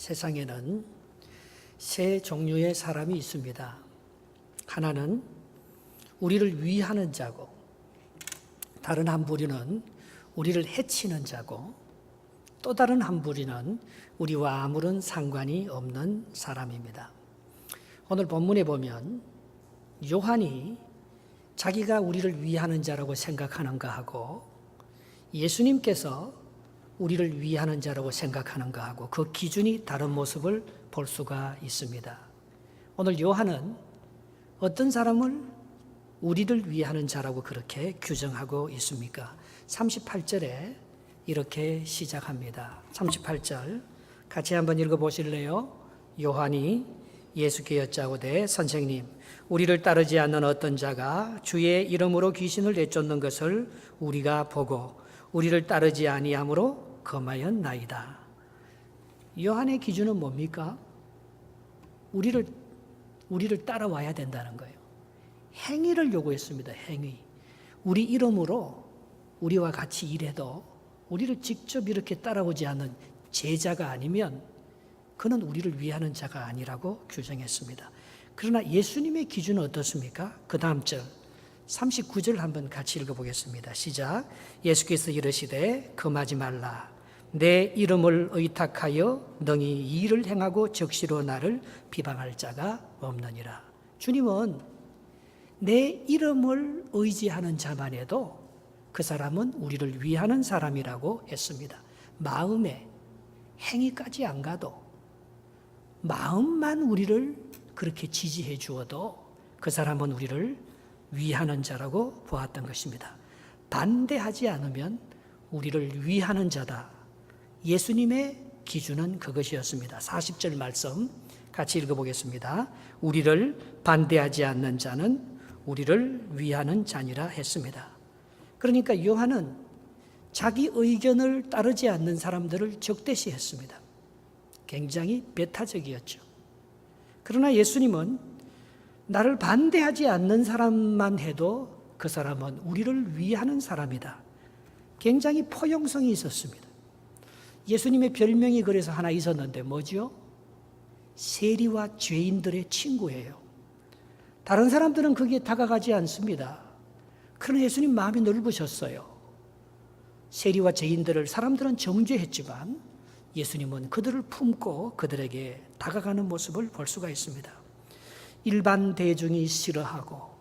세상에는 세 종류의 사람이 있습니다. 하나는 우리를 위하는 자고, 다른 한 부류는 우리를 해치는 자고, 또 다른 한 부류는 우리와 아무런 상관이 없는 사람입니다. 오늘 본문에 보면 요한이 자기가 우리를 위하는 자라고 생각하는가 하고, 예수님께서 우리를 위하는 자라고 생각하는가 하고, 그 기준이 다른 모습을 볼 수가 있습니다. 오늘 요한은 어떤 사람을 우리를 위하는 자라고 그렇게 규정하고 있습니까? 38절에 이렇게 시작합니다. 38절 같이 한번 읽어보실래요? 요한이 예수께 여짜오되 선생님, 우리를 따르지 않는 어떤 자가 주의 이름으로 귀신을 내쫓는 것을 우리가 보고 우리를 따르지 아니함으로 금하였나이다. 요한의 기준은 뭡니까? 우리를 따라와야 된다는 거예요. 행위를 요구했습니다. 행위. 우리 이름으로 우리와 같이 일해도 우리를 직접 이렇게 따라오지 않는 제자가 아니면 그는 우리를 위하는 자가 아니라고 규정했습니다. 그러나 예수님의 기준은 어떻습니까? 그 다음 절 39절 한번 같이 읽어보겠습니다. 시작. 예수께서 이르시되 금하지 말라. 내 이름을 의탁하여 능히 이 일을 행하고 적시로 나를 비방할 자가 없느니라. 주님은 내 이름을 의지하는 자만 해도 그 사람은 우리를 위하는 사람이라고 했습니다. 마음에 행위까지 안 가도 마음만 우리를 그렇게 지지해 주어도 그 사람은 우리를 위하는 자라고 보았던 것입니다. 반대하지 않으면 우리를 위하는 자다. 예수님의 기준은 그것이었습니다. 40절 말씀 같이 읽어보겠습니다. 우리를 반대하지 않는 자는 우리를 위하는 자니라 했습니다. 그러니까 요한은 자기 의견을 따르지 않는 사람들을 적대시했습니다. 굉장히 배타적이었죠. 그러나 예수님은 나를 반대하지 않는 사람만 해도 그 사람은 우리를 위하는 사람이다. 굉장히 포용성이 있었습니다. 예수님의 별명이 그래서 하나 있었는데 뭐죠? 세리와 죄인들의 친구예요. 다른 사람들은 거기에 다가가지 않습니다. 그러나 예수님 마음이 넓으셨어요. 세리와 죄인들을 사람들은 정죄했지만 예수님은 그들을 품고 그들에게 다가가는 모습을 볼 수가 있습니다. 일반 대중이 싫어하고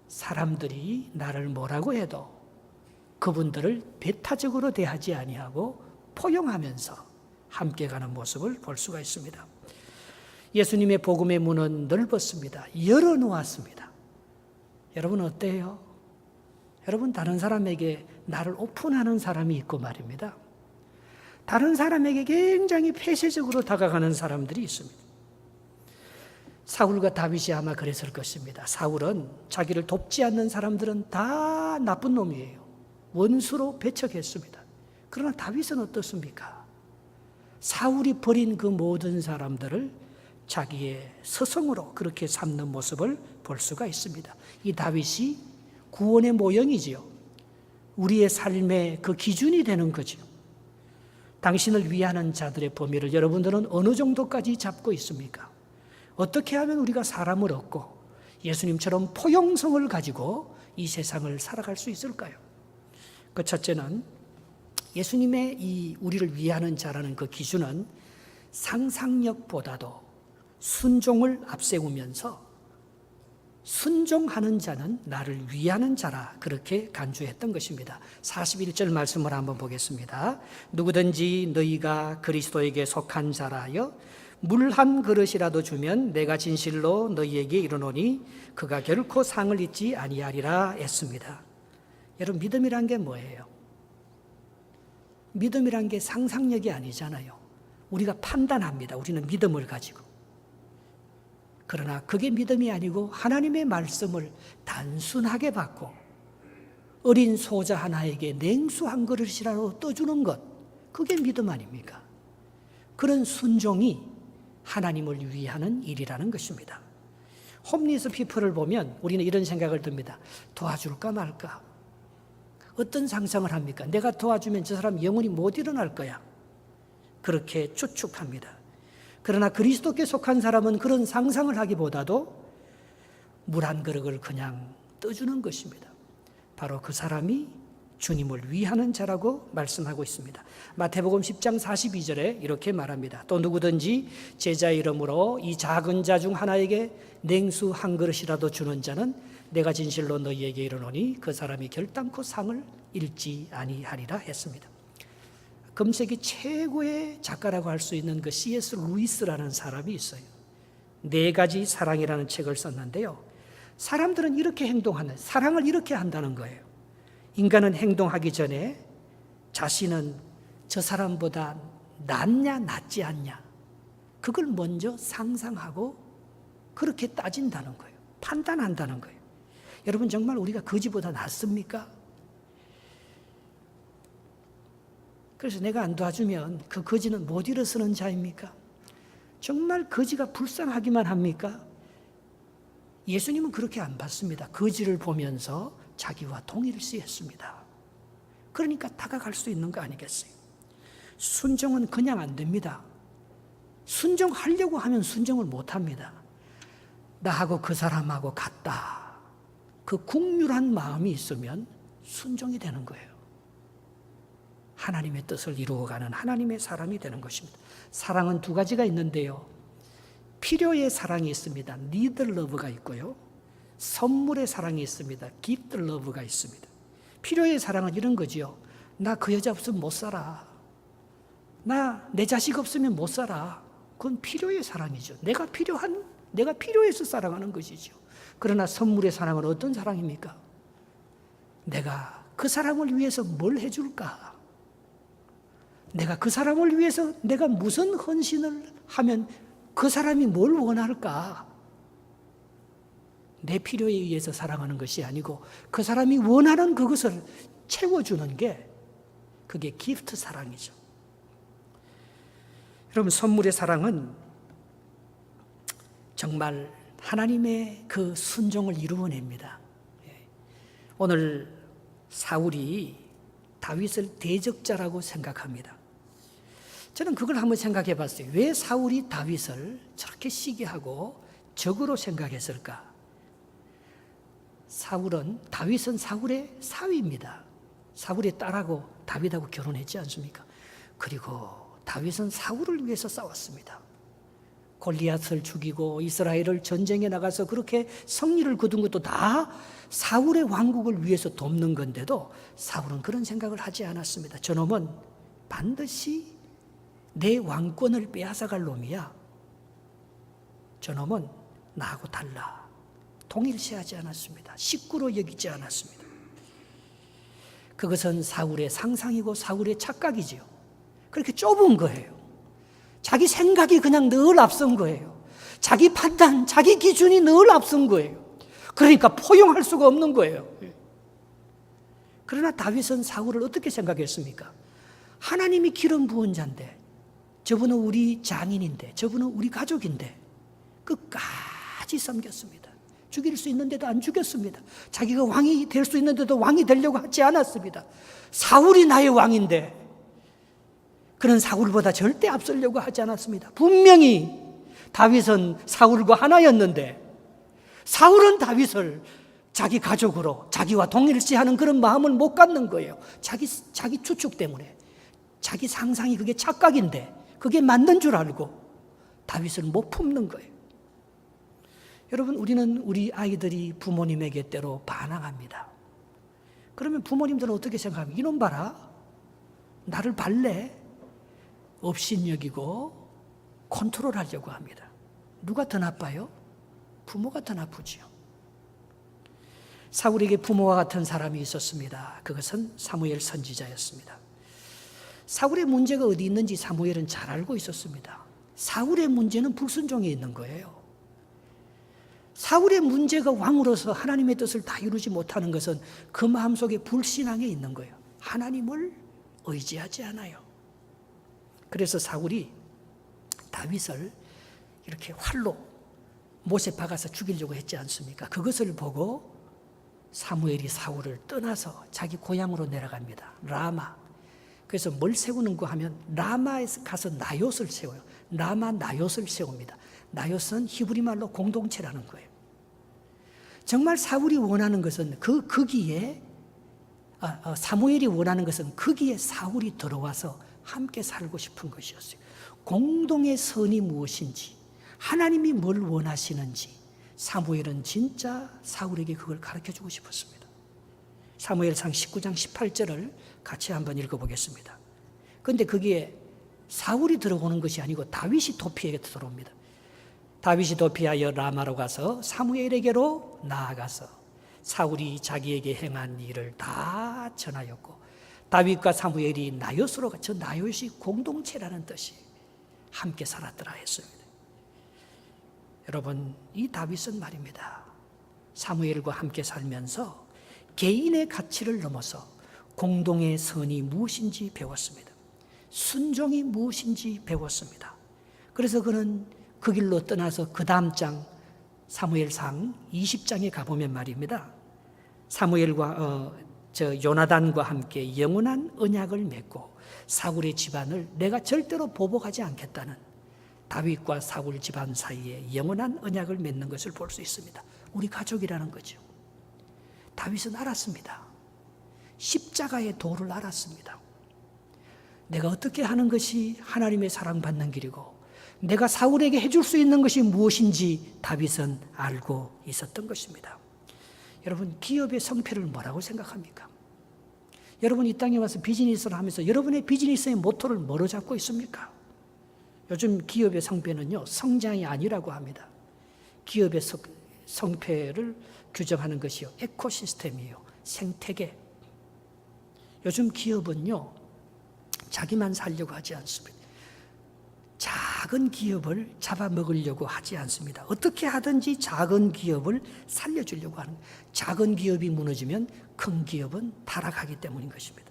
사람들이 나를 뭐라고 해도 그분들을 배타적으로 대하지 아니하고 포용하면서 함께 가는 모습을 볼 수가 있습니다. 예수님의 복음의 문은 넓었습니다. 열어놓았습니다. 여러분 어때요? 여러분 다른 사람에게 나를 오픈하는 사람이 있고 말입니다. 다른 사람에게 굉장히 폐쇄적으로 다가가는 사람들이 있습니다. 사울과 다윗이 아마 그랬을 것입니다. 사울은 자기를 돕지 않는 사람들은 다 나쁜 놈이에요. 원수로 배척했습니다. 그러나 다윗은 어떻습니까? 사울이 버린 그 모든 사람들을 자기의 스승으로 그렇게 삼는 모습을 볼 수가 있습니다. 이 다윗이 구원의 모형이지요. 우리의 삶의 그 기준이 되는 거죠. 당신을 위하는 자들의 범위를 여러분들은 어느 정도까지 잡고 있습니까? 어떻게 하면 우리가 사람을 얻고 예수님처럼 포용성을 가지고 이 세상을 살아갈 수 있을까요? 그 첫째는 예수님의 이 우리를 위하는 자라는 그 기준은 상상력보다도 순종을 앞세우면서 순종하는 자는 나를 위하는 자라 그렇게 간주했던 것입니다. 41절 말씀을 한번 보겠습니다. 누구든지 너희가 그리스도에게 속한 자라 하여 물 한 그릇이라도 주면 내가 진실로 너희에게 이르노니 그가 결코 상을 잊지 아니하리라 했습니다. 여러분 믿음이란 게 뭐예요? 믿음이란 게 상상력이 아니잖아요. 우리가 판단합니다. 우리는 믿음을 가지고. 그러나 그게 믿음이 아니고 하나님의 말씀을 단순하게 받고 어린 소자 하나에게 냉수 한 그릇이라도 떠주는 것, 그게 믿음 아닙니까? 그런 순종이 하나님을 위하는 일이라는 것입니다. 홈리스 피플을 보면 우리는 이런 생각을 듭니다. 도와줄까 말까? 어떤 상상을 합니까? 내가 도와주면 저 사람 영원히 못 일어날 거야. 그렇게 추측합니다. 그러나 그리스도께 속한 사람은 그런 상상을 하기보다도 물 한 그릇을 그냥 떠주는 것입니다. 바로 그 사람이 주님을 위하는 자라고 말씀하고 있습니다. 마태복음 10장 42절에 이렇게 말합니다. 또 누구든지 제자 이름으로 이 작은 자 중 하나에게 냉수 한 그릇이라도 주는 자는 내가 진실로 너희에게 이르노니 그 사람이 결단코 상을 잃지 아니하리라 했습니다. 금세기 최고의 작가라고 할 수 있는 그 C.S. 루이스라는 사람이 있어요. 4가지 사랑이라는 책을 썼는데요. 사람들은 이렇게 행동하는, 사랑을 이렇게 한다는 거예요. 인간은 행동하기 전에 자신은 저 사람보다 낫냐 낫지 않냐 그걸 먼저 상상하고 그렇게 따진다는 거예요. 판단한다는 거예요. 여러분 정말 우리가 거지보다 낫습니까? 그래서 내가 안 도와주면 그 거지는 못 일어서는 자입니까? 정말 거지가 불쌍하기만 합니까? 예수님은 그렇게 안 봤습니다. 거지를 보면서 자기와 동일시했습니다. 그러니까 다가갈 수 있는 거 아니겠어요? 순종은 그냥 안 됩니다. 순종하려고 하면 순종을 못 합니다. 나하고 그 사람하고 같다. 그 국률한 마음이 있으면 순종이 되는 거예요. 하나님의 뜻을 이루어가는 하나님의 사람이 되는 것입니다. 사랑은 2가지가 있는데요. 필요의 사랑이 있습니다. need love가 있고요. 선물의 사랑이 있습니다. gift love가 있습니다. 필요의 사랑은 이런 거지요. 나 그 여자 없으면 못 살아. 나 내 자식 없으면 못 살아. 그건 필요의 사랑이죠. 내가 필요해서 사랑하는 것이죠. 그러나 선물의 사랑은 어떤 사랑입니까? 내가 그 사람을 위해서 뭘 해줄까? 내가 그 사람을 위해서 내가 무슨 헌신을 하면 그 사람이 뭘 원할까? 내 필요에 의해서 사랑하는 것이 아니고 그 사람이 원하는 그것을 채워주는 게 그게 기프트 사랑이죠. 여러분 선물의 사랑은 정말 하나님의 그 순종을 이루어냅니다. 오늘 사울이 다윗을 대적자라고 생각합니다. 저는 그걸 한번 생각해 봤어요. 왜 사울이 다윗을 저렇게 시기하고 적으로 생각했을까? 다윗은 사울의 사위입니다. 사울의 딸하고 다윗하고 결혼했지 않습니까? 그리고 다윗은 사울을 위해서 싸웠습니다. 골리앗을 죽이고 이스라엘을 전쟁에 나가서 그렇게 승리를 거둔 것도 다 사울의 왕국을 위해서 돕는 건데도 사울은 그런 생각을 하지 않았습니다. 저놈은 반드시 내 왕권을 빼앗아갈 놈이야. 저놈은 나하고 달라. 동일시하지 않았습니다. 식구로 여기지 않았습니다. 그것은 사울의 상상이고 사울의 착각이지요. 그렇게 좁은 거예요. 자기 생각이 그냥 늘 앞선 거예요. 자기 판단, 자기 기준이 늘 앞선 거예요. 그러니까 포용할 수가 없는 거예요. 그러나 다윗은 사울을 어떻게 생각했습니까? 하나님이 기름 부은 자인데, 저분은 우리 장인인데, 저분은 우리 가족인데 끝까지 섬겼습니다. 죽일 수 있는데도 안 죽였습니다. 자기가 왕이 될 수 있는데도 왕이 되려고 하지 않았습니다. 사울이 나의 왕인데 그는 사울보다 절대 앞서려고 하지 않았습니다. 분명히 다윗은 사울과 하나였는데 사울은 다윗을 자기 가족으로 자기와 동일시하는 그런 마음을 못 갖는 거예요. 자기 추측 때문에. 자기 상상이 그게 착각인데 그게 맞는 줄 알고 다윗을 못 품는 거예요. 여러분, 우리는 우리 아이들이 부모님에게 때로 반항합니다. 그러면 부모님들은 어떻게 생각합니까? 이놈 봐라. 나를 발래? 업신여기고 컨트롤하려고 합니다. 누가 더 나빠요? 부모가 더 나쁘지요. 사울에게 부모와 같은 사람이 있었습니다. 그것은 사무엘 선지자였습니다. 사울의 문제가 어디 있는지 사무엘은 잘 알고 있었습니다. 사울의 문제는 불순종에 있는 거예요. 사울의 문제가 왕으로서 하나님의 뜻을 다 이루지 못하는 것은 그 마음속에 불신앙에 있는 거예요. 하나님을 의지하지 않아요. 그래서 사울이 다윗을 이렇게 활로 못에 박아서 죽이려고 했지 않습니까? 그것을 보고 사무엘이 사울을 떠나서 자기 고향으로 내려갑니다. 라마. 그래서 뭘 세우는 거 하면 라마에서 가서 나봇을 세워요. 라마 나요스를 세웁니다. 나요스는 히브리 말로 공동체라는 거예요. 정말 사울이 원하는 것은 거기에 사무엘이 원하는 것은 거기에 사울이 들어와서 함께 살고 싶은 것이었어요. 공동의 선이 무엇인지, 하나님이 뭘 원하시는지 사무엘은 진짜 사울에게 그걸 가르쳐주고 싶었습니다. 사무엘상 19장 18절을 같이 한번 읽어보겠습니다. 그런데 거기에 사울이 들어오는 것이 아니고 다윗이 도피에게 들어옵니다. 다윗이 도피하여 라마로 가서 사무엘에게로 나아가서 사울이 자기에게 행한 일을 다 전하였고, 다윗과 사무엘이 나요스로 저 나요시 공동체라는 뜻이 함께 살았더라 했습니다. 여러분, 이 다윗은 말입니다, 사무엘과 함께 살면서 개인의 가치를 넘어서 공동의 선이 무엇인지 배웠습니다. 순종이 무엇인지 배웠습니다. 그래서 그는 그 길로 떠나서 그 다음 장 사무엘상 20장에 가보면 말입니다, 사무엘과 요나단과 함께 영원한 언약을 맺고 사울의 집안을 내가 절대로 보복하지 않겠다는 다윗과 사울 집안 사이에 영원한 언약을 맺는 것을 볼 수 있습니다. 우리 가족이라는 거죠. 다윗은 알았습니다. 십자가의 도를 알았습니다. 내가 어떻게 하는 것이 하나님의 사랑받는 길이고 내가 사울에게 해줄 수 있는 것이 무엇인지 다윗은 알고 있었던 것입니다. 여러분, 기업의 성패를 뭐라고 생각합니까? 여러분, 이 땅에 와서 비즈니스를 하면서 여러분의 비즈니스의 모토를 뭐로 잡고 있습니까? 요즘 기업의 성패는요, 성장이 아니라고 합니다. 기업의 성패를 규정하는 것이요, 에코시스템이에요, 생태계. 요즘 기업은요, 자기만 살려고 하지 않습니다. 작은 기업을 잡아먹으려고 하지 않습니다. 어떻게 하든지 작은 기업을 살려주려고 하는, 작은 기업이 무너지면 큰 기업은 타락하기 때문인 것입니다.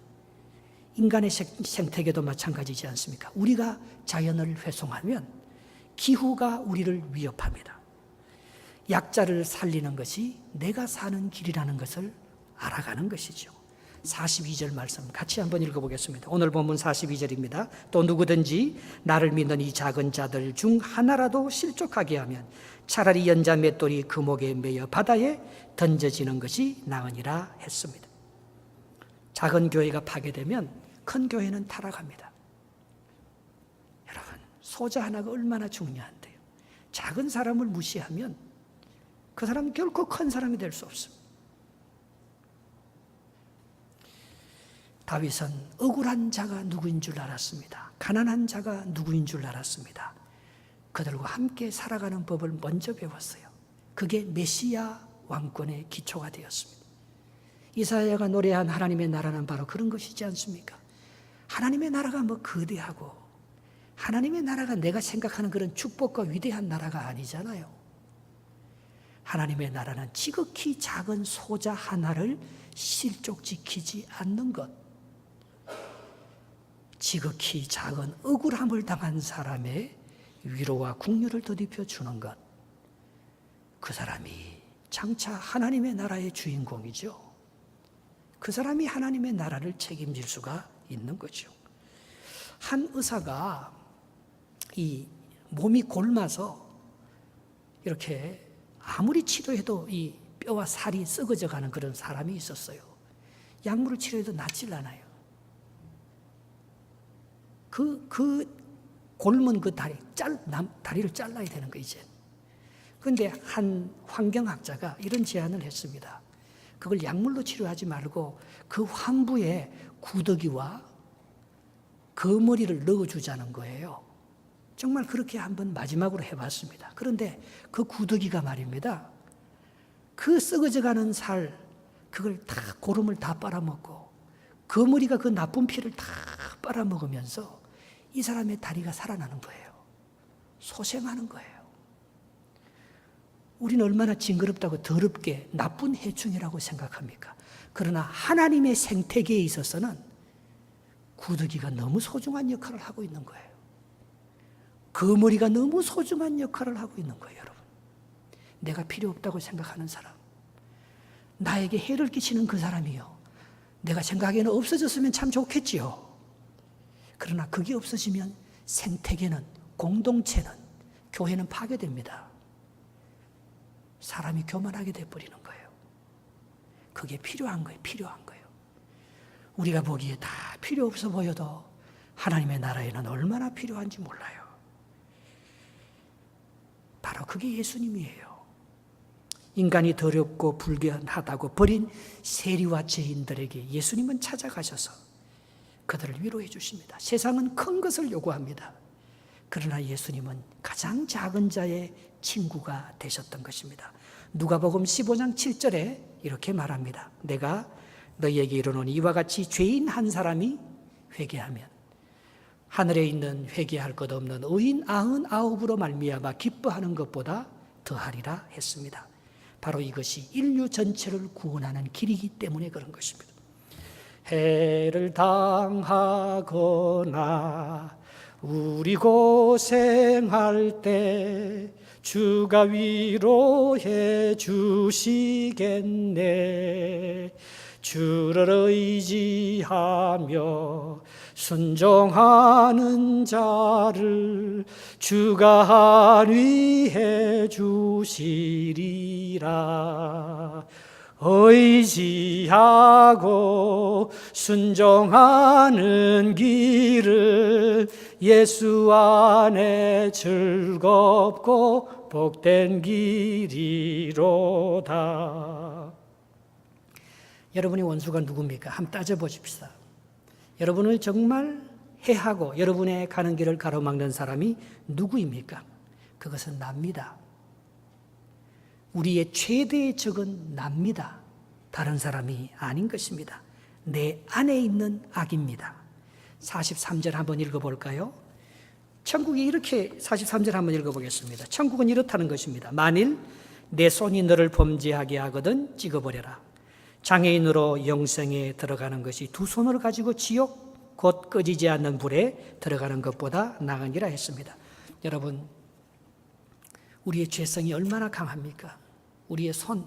인간의 생태계도 마찬가지지 않습니까? 우리가 자연을 훼손하면 기후가 우리를 위협합니다. 약자를 살리는 것이 내가 사는 길이라는 것을 알아가는 것이죠. 42절 말씀 같이 한번 읽어보겠습니다. 오늘 본문 42절입니다. 또 누구든지 나를 믿는 이 작은 자들 중 하나라도 실족하게 하면 차라리 연자 맷돌이 금옥에 매여 바다에 던져지는 것이 나으니라 했습니다. 작은 교회가 파괴되면 큰 교회는 타락합니다. 여러분, 소자 하나가 얼마나 중요한데요. 작은 사람을 무시하면 그 사람은 결코 큰 사람이 될 수 없습니다. 다윗은 억울한 자가 누구인 줄 알았습니다. 가난한 자가 누구인 줄 알았습니다. 그들과 함께 살아가는 법을 먼저 배웠어요. 그게 메시아 왕권의 기초가 되었습니다. 이사야가 노래한 하나님의 나라는 바로 그런 것이지 않습니까? 하나님의 나라가 뭐 거대하고 하나님의 나라가 내가 생각하는 그런 축복과 위대한 나라가 아니잖아요. 하나님의 나라는 지극히 작은 소자 하나를 실족시키지 않는 것, 지극히 작은 억울함을 당한 사람의 위로와 긍휼을 더딥혀 주는 것, 그 사람이 장차 하나님의 나라의 주인공이죠. 그 사람이 하나님의 나라를 책임질 수가 있는 거죠. 한 의사가 이 몸이 골마서 이렇게 아무리 치료해도 이 뼈와 살이 썩어져 가는 그런 사람이 있었어요. 약물을 치료해도 낫질 않아요. 그 골문 그 다리를 잘라야 되는 거 이제. 그런데 한 환경학자가 이런 제안을 했습니다. 그걸 약물로 치료하지 말고 그 환부에 구더기와 거머리를 넣어주자는 거예요. 정말 그렇게 한번 마지막으로 해봤습니다. 그런데 그 구더기가 말입니다, 그 썩어져가는 살, 그걸 다 고름을 다 빨아먹고 거머리가 그 나쁜 피를 다 빨아먹으면서 이 사람의 다리가 살아나는 거예요. 소생하는 거예요. 우리는 얼마나 징그럽다고 더럽게 나쁜 해충이라고 생각합니까? 그러나 하나님의 생태계에 있어서는 구더기가 너무 소중한 역할을 하고 있는 거예요. 거머리가 너무 소중한 역할을 하고 있는 거예요, 여러분. 내가 필요 없다고 생각하는 사람, 나에게 해를 끼치는 그 사람이요, 내가 생각에는 없어졌으면 참 좋겠지요. 그러나 그게 없어지면 생태계는 공동체는, 교회는 파괴됩니다. 사람이 교만하게 돼버리는 거예요. 그게 필요한 거예요. 필요한 거예요. 우리가 보기에 다 필요 없어 보여도 하나님의 나라에는 얼마나 필요한지 몰라요. 바로 그게 예수님이에요. 인간이 더럽고 불결하다고 버린 세리와 죄인들에게 예수님은 찾아가셔서 그들을 위로해 주십니다. 세상은 큰 것을 요구합니다. 그러나 예수님은 가장 작은 자의 친구가 되셨던 것입니다. 누가복음 15장 7절에 이렇게 말합니다. 내가 너희에게 이르노니 이와 같이 죄인 한 사람이 회개하면 하늘에 있는 회개할 것 없는 의인 99으로 말미암아 기뻐하는 것보다 더하리라 했습니다. 바로 이것이 인류 전체를 구원하는 길이기 때문에 그런 것입니다. 해를 당하거나 우리 고생할 때 주가 위로해 주시겠네. 주를 의지하며 순종하는 자를 주가 안위해 주시리라. 의지하고 순종하는 길은 예수 안에 즐겁고 복된 길이로다. 여러분의 원수가 누굽니까? 한번 따져보십시다. 여러분을 정말 해하고 여러분의 가는 길을 가로막는 사람이 누구입니까? 그것은 납니다. 우리의 최대의 적은 납니다. 다른 사람이 아닌 것입니다. 내 안에 있는 악입니다. 43절 한번 읽어볼까요? 천국이 이렇게 43절 한번 읽어보겠습니다. 천국은 이렇다는 것입니다. 만일 내 손이 너를 범죄하게 하거든 찍어버려라. 장애인으로 영생에 들어가는 것이 두 손을 가지고 지옥 곧 꺼지지 않는 불에 들어가는 것보다 나으니라 했습니다. 여러분, 우리의 죄성이 얼마나 강합니까? 우리의 손,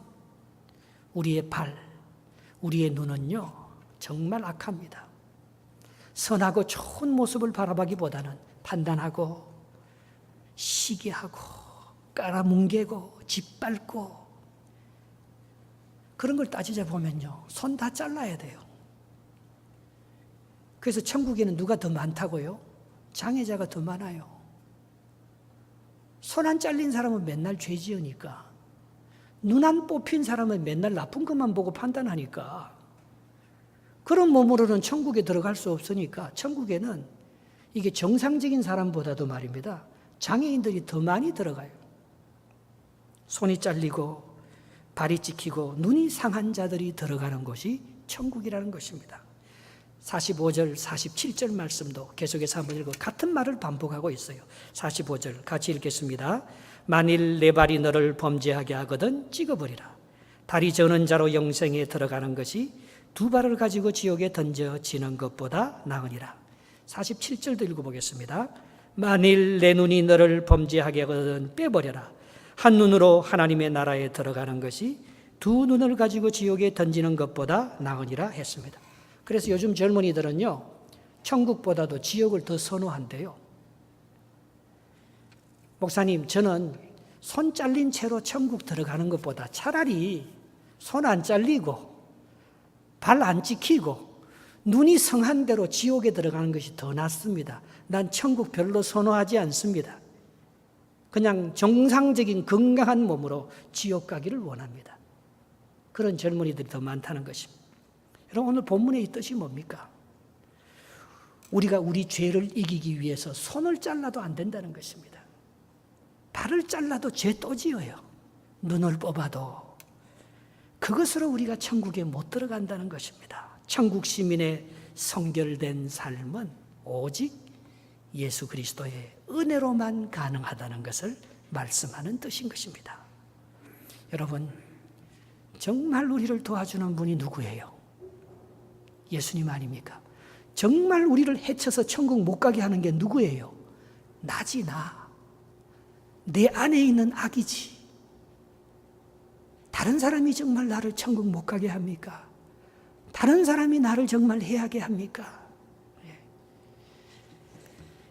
우리의 발, 우리의 눈은요 정말 악합니다. 선하고 좋은 모습을 바라보기보다는 판단하고 시기하고 깔아뭉개고 짓밟고 그런 걸 따지자 보면요 손 다 잘라야 돼요. 그래서 천국에는 누가 더 많다고요? 장애자가 더 많아요. 손 안 잘린 사람은 맨날 죄 지으니까, 눈 안 뽑힌 사람은 맨날 나쁜 것만 보고 판단하니까, 그런 몸으로는 천국에 들어갈 수 없으니까 천국에는 이게 정상적인 사람보다도 말입니다, 장애인들이 더 많이 들어가요. 손이 잘리고 발이 찍히고 눈이 상한 자들이 들어가는 곳이 천국이라는 것입니다. 45절, 47절 말씀도 계속해서 한번 읽고 같은 말을 반복하고 있어요. 45절 같이 읽겠습니다. 만일 내 발이 너를 범죄하게 하거든 찍어버리라. 다리 저는 자로 영생에 들어가는 것이 두 발을 가지고 지옥에 던져지는 것보다 나으니라. 47절도 읽어보겠습니다. 만일 내 눈이 너를 범죄하게 하거든 빼버려라. 한 눈으로 하나님의 나라에 들어가는 것이 두 눈을 가지고 지옥에 던지는 것보다 나으니라 했습니다. 그래서 요즘 젊은이들은요 천국보다도 지옥을 더 선호한대요. 목사님, 저는 손 잘린 채로 천국 들어가는 것보다 차라리 손 안 잘리고 발 안 찍히고 눈이 성한 대로 지옥에 들어가는 것이 더 낫습니다. 난 천국 별로 선호하지 않습니다. 그냥 정상적인 건강한 몸으로 지옥 가기를 원합니다. 그런 젊은이들이 더 많다는 것입니다. 여러분, 오늘 본문의 이 뜻이 뭡니까? 우리가 우리 죄를 이기기 위해서 손을 잘라도 안 된다는 것입니다. 발을 잘라도 죄 또 지어요. 눈을 뽑아도. 그것으로 우리가 천국에 못 들어간다는 것입니다. 천국 시민의 성결된 삶은 오직 예수 그리스도의 은혜로만 가능하다는 것을 말씀하는 뜻인 것입니다. 여러분, 정말 우리를 도와주는 분이 누구예요? 예수님 아닙니까? 정말 우리를 해쳐서 천국 못 가게 하는 게 누구예요? 나지, 나. 내 안에 있는 악이지. 다른 사람이 정말 나를 천국 못 가게 합니까? 다른 사람이 나를 정말 해하게 합니까?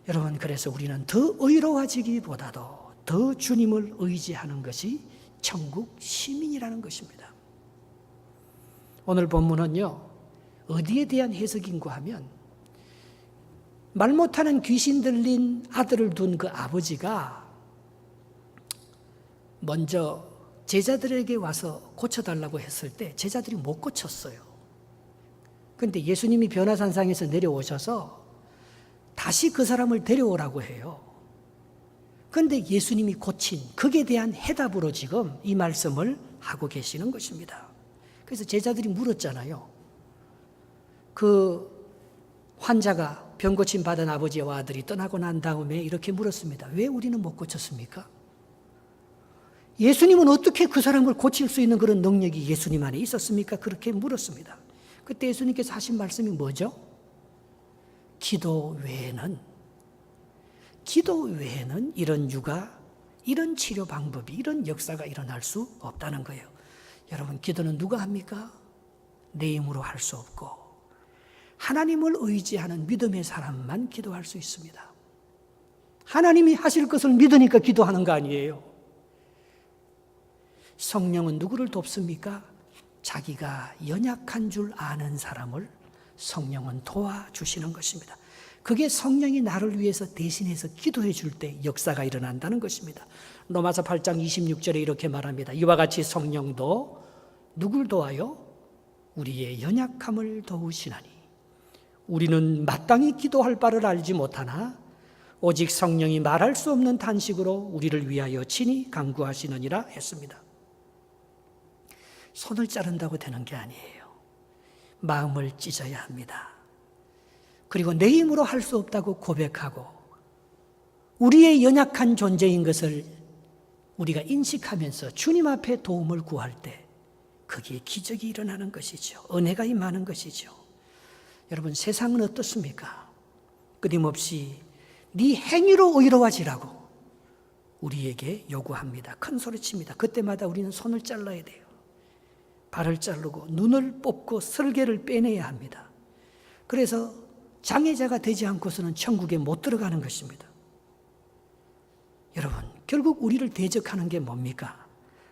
여러분, 그래서 우리는 더 의로워지기보다도 더 주님을 의지하는 것이 천국 시민이라는 것입니다. 오늘 본문은요, 어디에 대한 해석인가 하면, 말 못하는 귀신 들린 아들을 둔 그 아버지가 먼저 제자들에게 와서 고쳐달라고 했을 때 제자들이 못 고쳤어요. 그런데 예수님이 변화산상에서 내려오셔서 다시 그 사람을 데려오라고 해요. 그런데 예수님이 고친 그에 대한 해답으로 지금 이 말씀을 하고 계시는 것입니다. 그래서 제자들이 물었잖아요. 그 환자가 병 고침 받은 아버지와 아들이 떠나고 난 다음에 이렇게 물었습니다. 왜 우리는 못 고쳤습니까? 예수님은 어떻게 그 사람을 고칠 수 있는 그런 능력이 예수님 안에 있었습니까? 그렇게 물었습니다. 그때 예수님께서 하신 말씀이 뭐죠? 기도 외에는 이런 육아, 이런 치료 방법이, 이런 역사가 일어날 수 없다는 거예요. 여러분, 기도는 누가 합니까? 내 힘으로 할 수 없고 하나님을 의지하는 믿음의 사람만 기도할 수 있습니다. 하나님이 하실 것을 믿으니까 기도하는 거 아니에요. 성령은 누구를 돕습니까? 자기가 연약한 줄 아는 사람을 성령은 도와주시는 것입니다. 그게 성령이 나를 위해서 대신해서 기도해 줄 때 역사가 일어난다는 것입니다. 로마서 8장 26절에 이렇게 말합니다. 이와 같이 성령도 누굴 도와요? 우리의 연약함을 도우시나니 우리는 마땅히 기도할 바를 알지 못하나 오직 성령이 말할 수 없는 탄식으로 우리를 위하여 친히 간구하시느니라 했습니다. 손을 자른다고 되는 게 아니에요. 마음을 찢어야 합니다. 그리고 내 힘으로 할 수 없다고 고백하고 우리의 연약한 존재인 것을 우리가 인식하면서 주님 앞에 도움을 구할 때 거기에 기적이 일어나는 것이죠. 은혜가 임하는 것이죠. 여러분, 세상은 어떻습니까? 끊임없이 네 행위로 의로워지라고 우리에게 요구합니다. 큰 소리칩니다. 그때마다 우리는 손을 잘라야 돼요. 발을 자르고 눈을 뽑고 설계를 빼내야 합니다. 그래서 장애자가 되지 않고서는 천국에 못 들어가는 것입니다. 여러분, 결국 우리를 대적하는 게 뭡니까?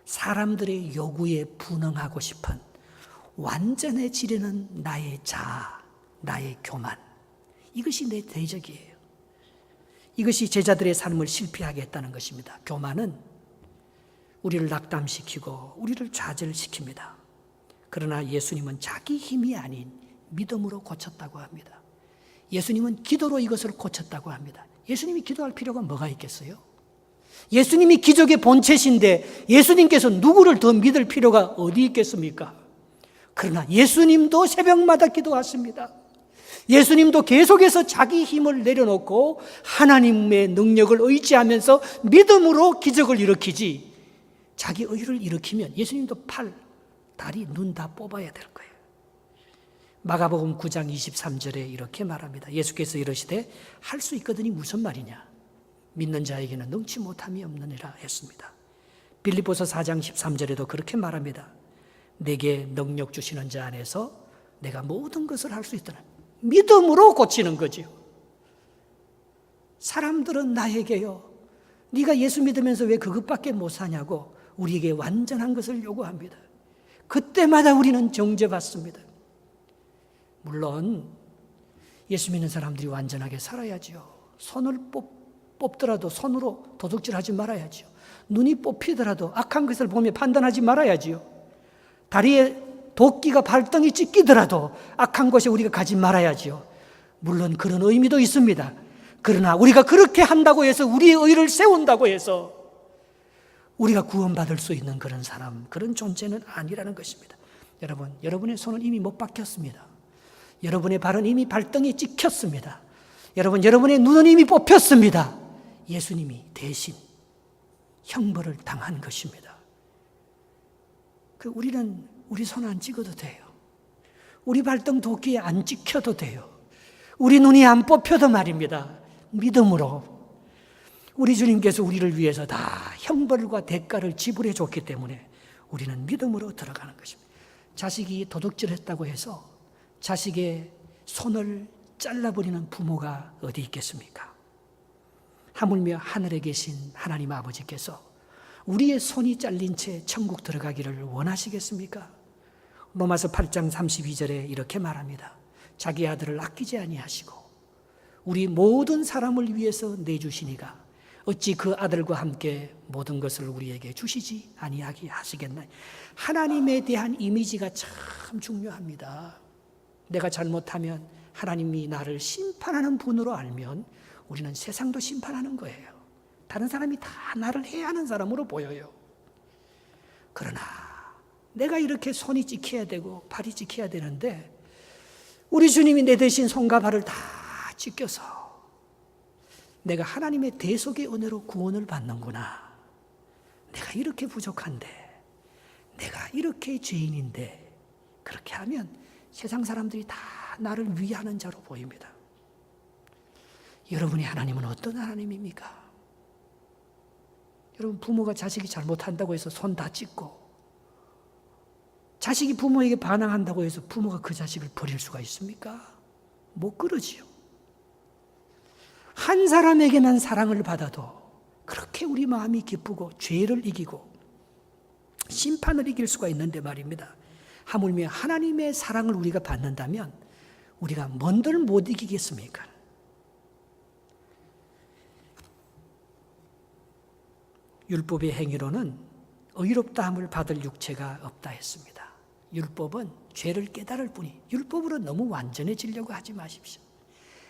사람들의 요구에 분응하고 싶은 완전해지려는 나의 자아, 나의 교만. 이것이 내 대적이에요. 이것이 제자들의 삶을 실패하게 했다는 것입니다. 교만은 우리를 낙담시키고 우리를 좌절시킵니다. 그러나 예수님은 자기 힘이 아닌 믿음으로 고쳤다고 합니다. 예수님은 기도로 이것을 고쳤다고 합니다. 예수님이 기도할 필요가 뭐가 있겠어요? 예수님이 기적의 본체신데 예수님께서 누구를 더 믿을 필요가 어디 있겠습니까? 그러나 예수님도 새벽마다 기도하십니다. 예수님도 계속해서 자기 힘을 내려놓고 하나님의 능력을 의지하면서 믿음으로 기적을 일으키지, 자기 의를 일으키면 예수님도 팔, 다리, 눈 다 뽑아야 될 거예요. 마가복음 9장 23절에 이렇게 말합니다. 예수께서 이러시되 할 수 있거든이 무슨 말이냐? 믿는 자에게는 능치 못함이 없느니라 했습니다. 빌립보서 4장 13절에도 그렇게 말합니다. 내게 능력 주시는 자 안에서 내가 모든 것을 할 수 있다는 믿음으로 고치는 거지요. 사람들은 나에게요, 네가 예수 믿으면서 왜 그것밖에 못 사냐고 우리에게 완전한 것을 요구합니다. 그때마다 우리는 정죄받습니다. 물론 예수 믿는 사람들이 완전하게 살아야지요. 손을 뽑더라도 손으로 도둑질하지 말아야지요. 눈이 뽑히더라도 악한 것을 보며 판단하지 말아야지요. 다리에 도끼가 발등이 찢기더라도 악한 곳에 우리가 가지 말아야지요. 물론 그런 의미도 있습니다. 그러나 우리가 그렇게 한다고 해서 우리의 의를 세운다고 해서 우리가 구원받을 수 있는 그런 사람, 그런 존재는 아니라는 것입니다. 여러분, 여러분의 손은 이미 못 박혔습니다. 여러분의 발은 이미 발등에 찍혔습니다. 여러분, 여러분의 눈은 이미 뽑혔습니다. 예수님이 대신 형벌을 당한 것입니다. 우리는 우리 손 안 찍어도 돼요. 우리 발등 도끼에 안 찍혀도 돼요. 우리 눈이 안 뽑혀도 말입니다. 믿음으로 우리 주님께서 우리를 위해서 다 형벌과 대가를 지불해 줬기 때문에 우리는 믿음으로 들어가는 것입니다. 자식이 도둑질했다고 해서 자식의 손을 잘라버리는 부모가 어디 있겠습니까? 하물며 하늘에 계신 하나님 아버지께서 우리의 손이 잘린 채 천국 들어가기를 원하시겠습니까? 로마서 8장 32절에 이렇게 말합니다. 자기 아들을 아끼지 아니하시고 우리 모든 사람을 위해서 내주시니가 어찌 그 아들과 함께 모든 것을 우리에게 주시지 아니하게 하시겠나요? 하나님에 대한 이미지가 참 중요합니다. 내가 잘못하면 하나님이 나를 심판하는 분으로 알면 우리는 세상도 심판하는 거예요. 다른 사람이 다 나를 해하는 사람으로 보여요. 그러나 내가 이렇게 손이 찍혀야 되고 발이 찍혀야 되는데 우리 주님이 내 대신 손과 발을 다 찢겨서 내가 하나님의 대속의 은혜로 구원을 받는구나. 내가 이렇게 부족한데, 내가 이렇게 죄인인데, 그렇게 하면 세상 사람들이 다 나를 위하는 자로 보입니다. 여러분의 하나님은 어떤 하나님입니까? 여러분, 부모가 자식이 잘못한다고 해서 손 다 찢고, 자식이 부모에게 반항한다고 해서 부모가 그 자식을 버릴 수가 있습니까? 못 그러지요. 한 사람에게만 사랑을 받아도 그렇게 우리 마음이 기쁘고 죄를 이기고 심판을 이길 수가 있는데 말입니다. 하물며 하나님의 사랑을 우리가 받는다면 우리가 뭔들 못 이기겠습니까? 율법의 행위로는 의롭다함을 받을 육체가 없다 했습니다. 율법은 죄를 깨달을 뿐이, 율법으로 너무 완전해지려고 하지 마십시오.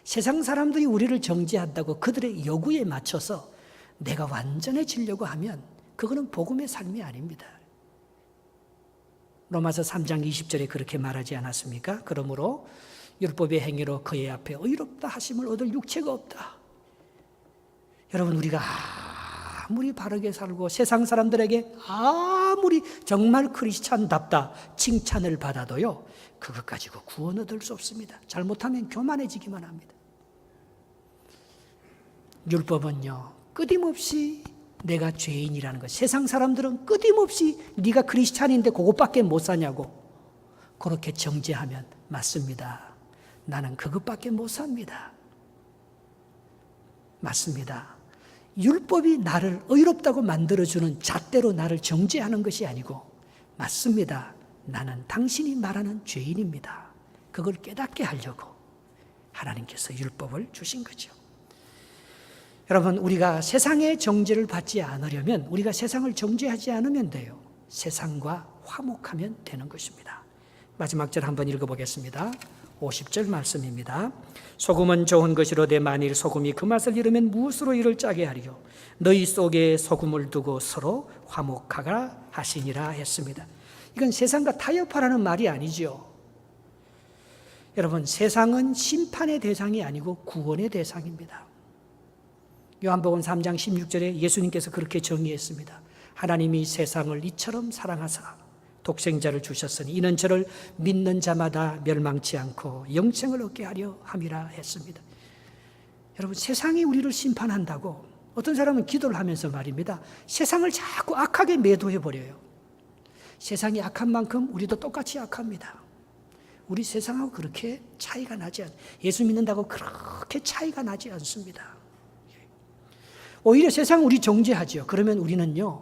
세상 사람들이 우리를 정죄한다고 그들의 요구에 맞춰서 내가 완전해지려고 하면 그거는 복음의 삶이 아닙니다. 로마서 3장 20절에 그렇게 말하지 않았습니까? 그러므로 율법의 행위로 그의 앞에 의롭다 하심을 얻을 육체가 없다. 여러분, 우리가 아무리 바르게 살고 세상 사람들에게 아무리 정말 크리스찬답다 칭찬을 받아도요, 그것 가지고 구원 얻을 수 없습니다. 잘못하면 교만해지기만 합니다. 율법은요, 끊임없이 내가 죄인이라는 것. 세상 사람들은 끊임없이 네가 크리스찬인데 그것밖에 못 사냐고 그렇게 정죄하면 맞습니다. 나는 그것밖에 못 삽니다. 맞습니다. 율법이 나를 의롭다고 만들어주는 잣대로 나를 정죄하는 것이 아니고 맞습니다. 나는 당신이 말하는 죄인입니다. 그걸 깨닫게 하려고 하나님께서 율법을 주신 거죠. 여러분, 우리가 세상의 정죄를 받지 않으려면 우리가 세상을 정죄하지 않으면 돼요. 세상과 화목하면 되는 것입니다. 마지막 절 한번 읽어보겠습니다. 50절 말씀입니다. 소금은 좋은 것이로되 만일 소금이 그 맛을 잃으면 무엇으로 이를 짜게 하리요. 너희 속에 소금을 두고 서로 화목하라 하시니라 했습니다. 이건 세상과 타협하라는 말이 아니죠. 여러분, 세상은 심판의 대상이 아니고 구원의 대상입니다. 요한복음 3장 16절에 예수님께서 그렇게 정의했습니다. 하나님이 세상을 이처럼 사랑하사 독생자를 주셨으니 이는 저를 믿는 자마다 멸망치 않고 영생을 얻게 하려 함이라 했습니다. 여러분, 세상이 우리를 심판한다고 어떤 사람은 기도를 하면서 말입니다. 세상을 자꾸 악하게 매도해버려요. 세상이 악한 만큼 우리도 똑같이 악합니다. 우리 세상하고 그렇게 차이가 나지 않습니다. 예수 믿는다고 그렇게 차이가 나지 않습니다. 오히려 세상 우리 정죄하죠. 그러면 우리는요,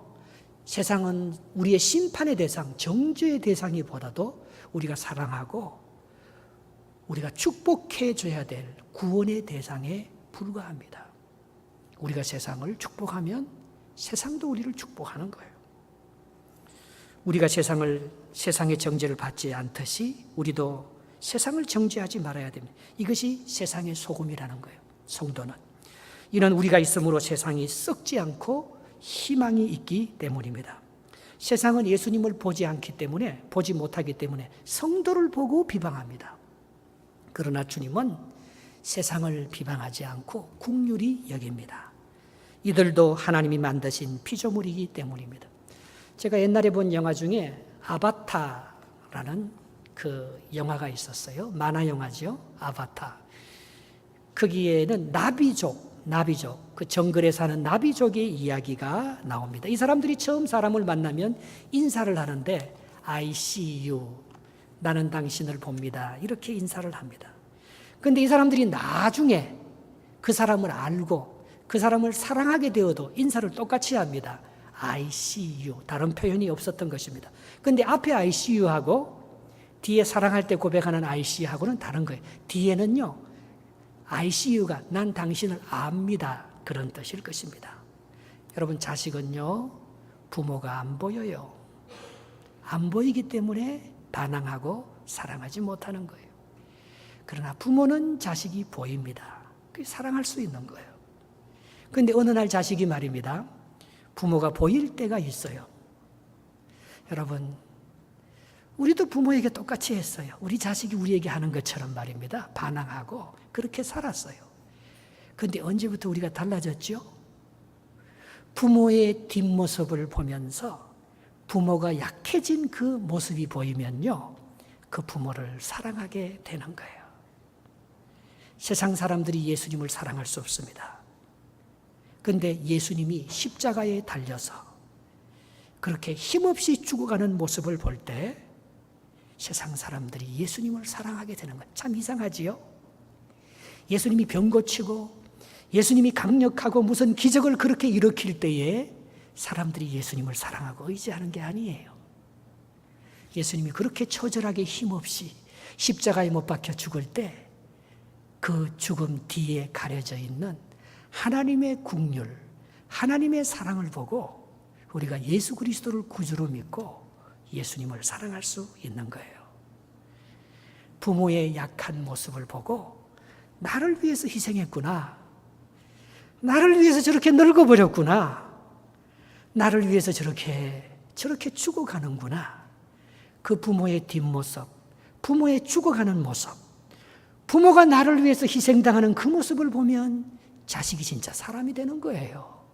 세상은 우리의 심판의 대상, 정죄의 대상이보다도 우리가 사랑하고 우리가 축복해 줘야 될 구원의 대상에 불과합니다. 우리가 세상을 축복하면 세상도 우리를 축복하는 거예요. 우리가 세상의 정죄를 받지 않듯이 우리도 세상을 정죄하지 말아야 됩니다. 이것이 세상의 소금이라는 거예요. 성도는. 이는 우리가 있으므로 세상이 썩지 않고 희망이 있기 때문입니다. 세상은 예수님을 보지 못하기 때문에 성도를 보고 비방합니다. 그러나 주님은 세상을 비방하지 않고 긍휼히 여깁니다. 이들도 하나님이 만드신 피조물이기 때문입니다. 제가 옛날에 본 영화 중에 아바타라는 그 영화가 있었어요. 만화 영화죠. 아바타. 거기에는 나비족, 그 정글에 사는 나비족의 이야기가 나옵니다. 이 사람들이 처음 사람을 만나면 인사를 하는데 I see you, 나는 당신을 봅니다, 이렇게 인사를 합니다. 그런데 이 사람들이 나중에 그 사람을 알고 그 그 사람을 사랑하게 되어도 인사를 똑같이 합니다. I see you. 다른 표현이 없었던 것입니다. 근데 앞에 I see you하고 뒤에 사랑할 때 고백하는 I see you하고는 다른 거예요. 뒤에는요, I see you가 난 당신을 압니다. 그런 뜻일 것입니다. 여러분, 자식은요, 부모가 안 보여요. 안 보이기 때문에 반항하고 사랑하지 못하는 거예요. 그러나 부모는 자식이 보입니다. 그게 사랑할 수 있는 거예요. 그런데 어느 날 자식이 말입니다. 부모가 보일 때가 있어요. 여러분, 우리도 부모에게 똑같이 했어요. 우리 자식이 우리에게 하는 것처럼 말입니다. 반항하고 그렇게 살았어요. 그런데 언제부터 우리가 달라졌죠? 부모의 뒷모습을 보면서 부모가 약해진 그 모습이 보이면요, 그 부모를 사랑하게 되는 거예요. 세상 사람들이 예수님을 사랑할 수 없습니다. 그런데 예수님이 십자가에 달려서 그렇게 힘없이 죽어가는 모습을 볼 때 세상 사람들이 예수님을 사랑하게 되는 것 참 이상하지요? 예수님이 병 고치고 예수님이 강력하고 무슨 기적을 그렇게 일으킬 때에 사람들이 예수님을 사랑하고 의지하는 게 아니에요. 예수님이 그렇게 처절하게 힘없이 십자가에 못 박혀 죽을 때 그 죽음 뒤에 가려져 있는 하나님의 국률, 하나님의 사랑을 보고 우리가 예수 그리스도를 구주로 믿고 예수님을 사랑할 수 있는 거예요. 부모의 약한 모습을 보고 나를 위해서 희생했구나. 나를 위해서 저렇게 늙어버렸구나. 나를 위해서 저렇게 죽어가는구나. 그 부모의 뒷모습, 부모의 죽어가는 모습, 부모가 나를 위해서 희생당하는 그 모습을 보면 자식이 진짜 사람이 되는 거예요.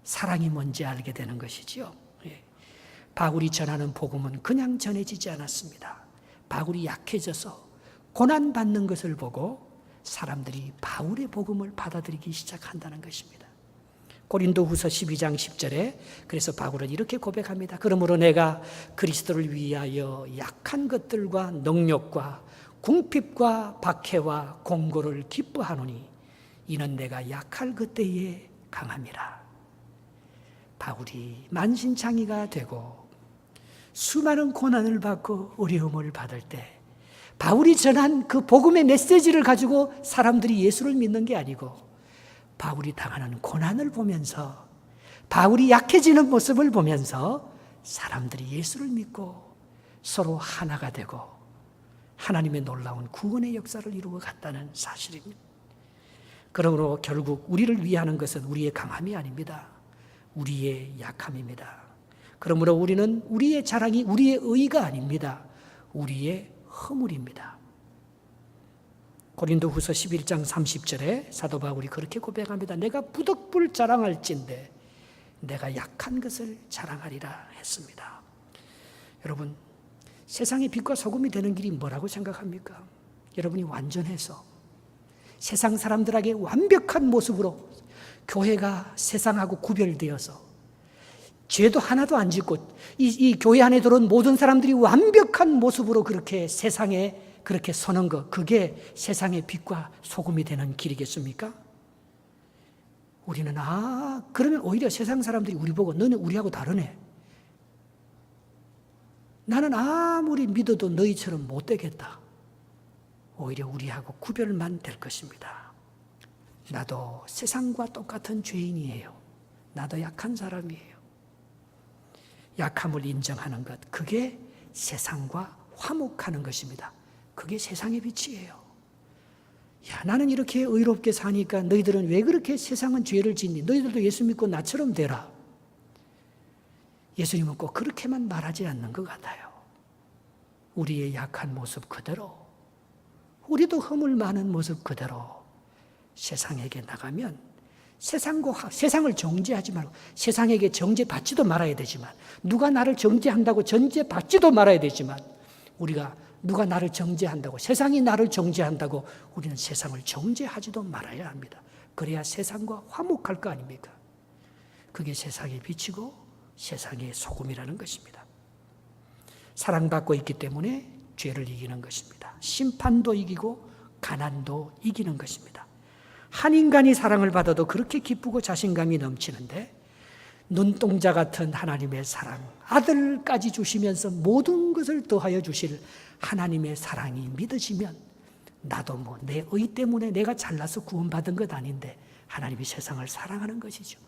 사랑이 뭔지 알게 되는 것이죠. 바울이 전하는 복음은 그냥 전해지지 않았습니다. 바울이 약해져서 고난받는 것을 보고 사람들이 바울의 복음을 받아들이기 시작한다는 것입니다. 고린도후서 12장 10절에 그래서 바울은 이렇게 고백합니다. 그러므로 내가 그리스도를 위하여 약한 것들과 능력과 궁핍과 박해와 공고를 기뻐하노니 이는 내가 약할 그때에 강함이라. 바울이 만신창이가 되고 수많은 고난을 받고 어려움을 받을 때 바울이 전한 그 복음의 메시지를 가지고 사람들이 예수를 믿는 게 아니고 바울이 당하는 고난을 보면서 바울이 약해지는 모습을 보면서 사람들이 예수를 믿고 서로 하나가 되고 하나님의 놀라운 구원의 역사를 이루어 갔다는 사실입니다. 그러므로 결국 우리를 위하는 것은 우리의 강함이 아닙니다. 우리의 약함입니다. 그러므로 우리는 우리의 자랑이 우리의 의가 아닙니다. 우리의 허물입니다. 고린도후서 11장 30절에 사도 바울이 그렇게 고백합니다. 내가 부득불 자랑할진대 내가 약한 것을 자랑하리라 했습니다. 여러분, 세상의 빛과 소금이 되는 길이 뭐라고 생각합니까? 여러분이 완전해서 세상 사람들에게 완벽한 모습으로 교회가 세상하고 구별되어서 죄도 하나도 안 짓고 이 교회 안에 들어온 모든 사람들이 완벽한 모습으로 그렇게 세상에 그렇게 서는 것, 그게 세상의 빛과 소금이 되는 길이겠습니까? 우리는 그러면 오히려 세상 사람들이 우리 보고 너는 우리하고 다르네. 나는 아무리 믿어도 너희처럼 못 되겠다. 오히려 우리하고 구별만 될 것입니다. 나도 세상과 똑같은 죄인이에요. 나도 약한 사람이에요. 약함을 인정하는 것, 그게 세상과 화목하는 것입니다. 그게 세상의 빛이에요. 야, 나는 이렇게 의롭게 사니까 너희들은 왜 그렇게 세상은 죄를 짓니? 너희들도 예수 믿고 나처럼 되라. 예수님은 꼭 그렇게만 말하지 않는 것 같아요. 우리의 약한 모습 그대로, 우리도 허물 많은 모습 그대로 세상에게 나가면 세상을 정죄하지 말고 세상에게 정죄받지도 말아야 되지만 누가 나를 정죄한다고 정죄받지도 말아야 되지만 우리가 누가 나를 정죄한다고 세상이 나를 정죄한다고 우리는 세상을 정죄하지도 말아야 합니다. 그래야 세상과 화목할 거 아닙니까? 그게 세상의 빛이고 세상의 소금이라는 것입니다. 사랑받고 있기 때문에 죄를 이기는 것입니다. 심판도 이기고 가난도 이기는 것입니다. 한 인간이 사랑을 받아도 그렇게 기쁘고 자신감이 넘치는데 눈동자 같은 하나님의 사랑, 아들까지 주시면서 모든 것을 더하여 주실 하나님의 사랑이 믿어지면 나도 뭐 내 의 때문에 내가 잘나서 구원받은 것 아닌데 하나님이 세상을 사랑하는 것이죠.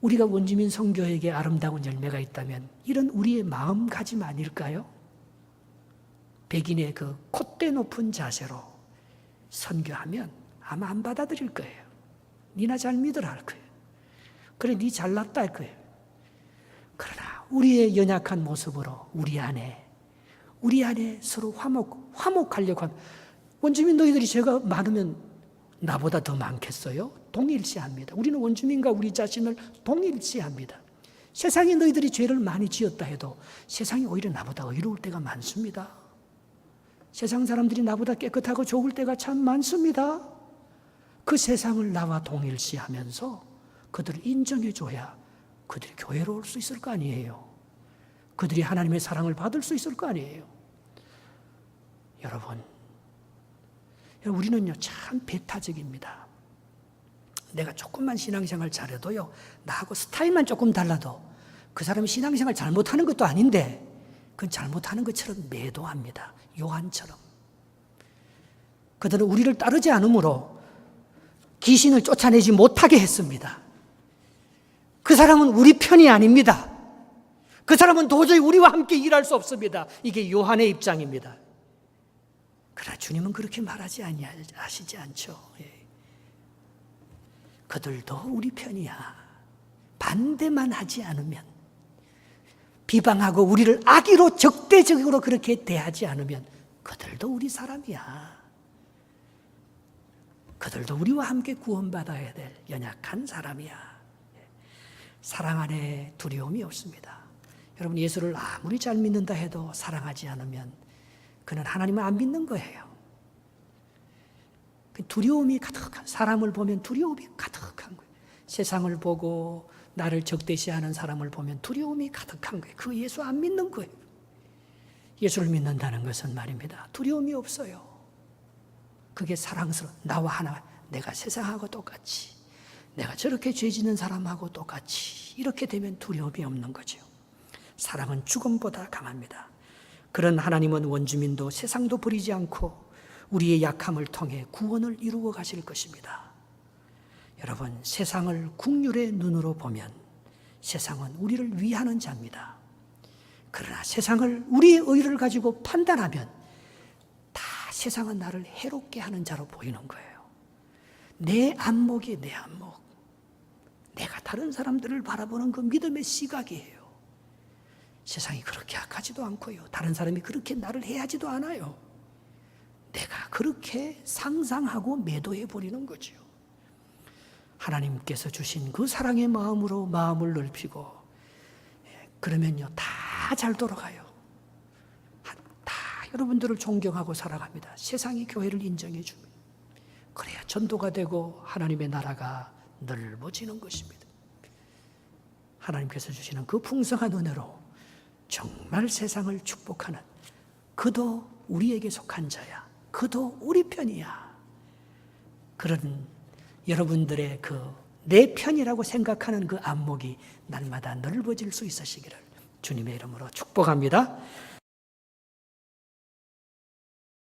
우리가 원주민 선교에게 아름다운 열매가 있다면 이런 우리의 마음가짐 아닐까요? 백인의 그 콧대 높은 자세로 선교하면 아마 안 받아들일 거예요. 니나 잘 믿으라 할 거예요. 그래, 니 잘났다 할 거예요. 그러나 우리의 연약한 모습으로 우리 안에 서로 화목하려고 하면, 원주민 너희들이 죄가 많으면 나보다 더 많겠어요? 동일시합니다. 우리는 원주민과 우리 자신을 동일시합니다. 세상에 너희들이 죄를 많이 지었다 해도 세상이 오히려 나보다 의로울 때가 많습니다. 세상 사람들이 나보다 깨끗하고 좋을 때가 참 많습니다. 그 세상을 나와 동일시하면서 그들을 인정해줘야 그들이 교회로 올 수 있을 거 아니에요. 그들이 하나님의 사랑을 받을 수 있을 거 아니에요. 여러분, 우리는요 참 배타적입니다. 내가 조금만 신앙생활 잘해도요, 나하고 스타일만 조금 달라도 그 사람이 신앙생활 잘못하는 것도 아닌데 그건 잘못하는 것처럼 매도합니다. 요한처럼. 그들은 우리를 따르지 않으므로 귀신을 쫓아내지 못하게 했습니다. 그 사람은 우리 편이 아닙니다. 그 사람은 도저히 우리와 함께 일할 수 없습니다. 이게 요한의 입장입니다. 그러나 주님은 그렇게 말하지 아시지 않죠. 그들도 우리 편이야. 반대만 하지 않으면, 비방하고 우리를 악의로 적대적으로 그렇게 대하지 않으면 그들도 우리 사람이야. 그들도 우리와 함께 구원받아야 될 연약한 사람이야. 사랑 안에 두려움이 없습니다. 여러분, 예수를 아무리 잘 믿는다 해도 사랑하지 않으면 그는 하나님을 안 믿는 거예요. 두려움이 가득한, 사람을 보면 두려움이 가득한 거예요. 세상을 보고 나를 적대시하는 사람을 보면 두려움이 가득한 거예요. 그 예수 안 믿는 거예요. 예수를 믿는다는 것은 말입니다, 두려움이 없어요. 그게 사랑스러워. 나와 하나, 내가 세상하고 똑같이, 내가 저렇게 죄 짓는 사람하고 똑같이, 이렇게 되면 두려움이 없는 거죠. 사랑은 죽음보다 강합니다. 그런 하나님은 원주민도 세상도 버리지 않고 우리의 약함을 통해 구원을 이루어 가실 것입니다. 여러분, 세상을 국률의 눈으로 보면 세상은 우리를 위하는 자입니다. 그러나 세상을 우리의 의를 가지고 판단하면 다 세상은 나를 해롭게 하는 자로 보이는 거예요. 내 안목이 내 안목. 내가 다른 사람들을 바라보는 그 믿음의 시각이에요. 세상이 그렇게 악하지도 않고요. 다른 사람이 그렇게 나를 해하지도 않아요. 내가 그렇게 상상하고 매도해 버리는 거죠. 하나님께서 주신 그 사랑의 마음으로 마음을 넓히고, 그러면요 다 잘 돌아가요. 다 여러분들을 존경하고 살아갑니다. 세상이 교회를 인정해 줍니다. 그래야 전도가 되고 하나님의 나라가 넓어지는 것입니다. 하나님께서 주시는 그 풍성한 은혜로 정말 세상을 축복하는, 그도 우리에게 속한 자야, 그도 우리 편이야, 그런 여러분들의 그 내 편이라고 생각하는 그 안목이 날마다 넓어질 수 있으시기를 주님의 이름으로 축복합니다.